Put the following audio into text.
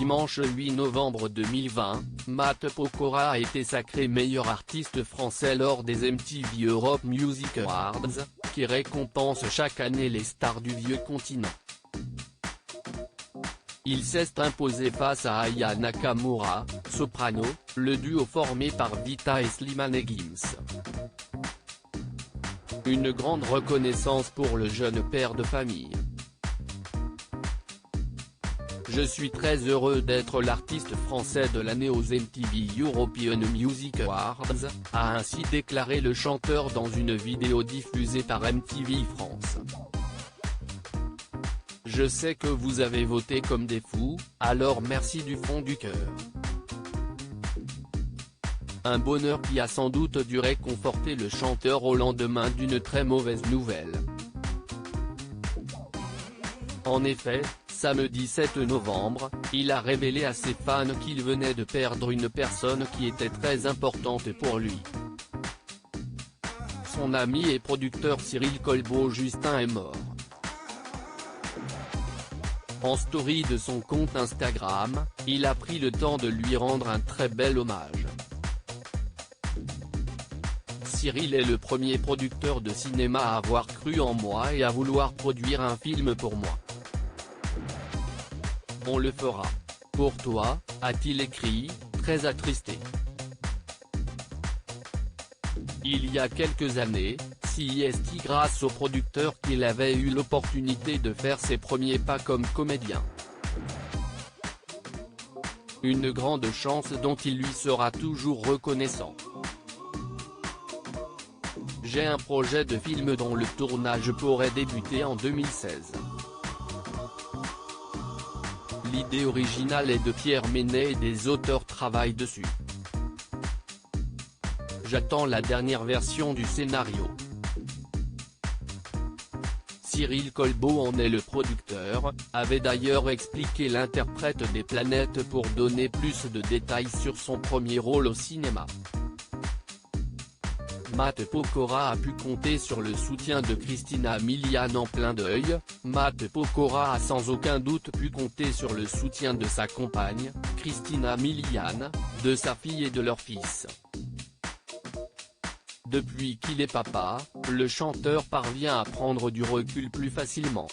dimanche 8 novembre 2020, Matt Pokora a été sacré meilleur artiste français lors des MTV Europe Music Awards, qui récompensent chaque année les stars du vieux continent. Il s'est imposé face à Aya Nakamura, soprano, le duo formé par Vita et Slimane Gims. Une grande reconnaissance pour le jeune père de famille. Je suis très heureux d'être l'artiste français de l'année aux MTV European Music Awards, a ainsi déclaré le chanteur dans une vidéo diffusée par MTV France. Je sais que vous avez voté comme des fous, alors merci du fond du cœur. Un bonheur qui a sans doute dû réconforter le chanteur au lendemain d'une très mauvaise nouvelle. En effet, samedi 7 novembre, il a révélé à ses fans qu'il venait de perdre une personne qui était très importante pour lui. Son ami et producteur Cyril Colbeau-Justin est mort. En story de son compte Instagram, il a pris le temps de lui rendre un très bel hommage. Cyril est le premier producteur de cinéma à avoir cru en moi et à vouloir produire un film pour moi. On le fera. Pour toi, a-t-il écrit, très attristé. Il y a quelques années, c'est grâce au producteur qu'il avait eu l'opportunité de faire ses premiers pas comme comédien. Une grande chance dont il lui sera toujours reconnaissant. J'ai un projet de film dont le tournage pourrait débuter en 2016. L'idée originale est de Pierre Ménet et des auteurs travaillent dessus. J'attends la dernière version du scénario. Cyril Colbeau en est le producteur, avait d'ailleurs expliqué l'interprète des Planètes pour donner plus de détails sur son premier rôle au cinéma. Matt Pokora a pu compter sur le soutien de Christina Milian en plein deuil. Matt Pokora a sans aucun doute pu compter sur le soutien de sa compagne, Christina Milian, de sa fille et de leur fils. Depuis qu'il est papa, le chanteur parvient à prendre du recul plus facilement.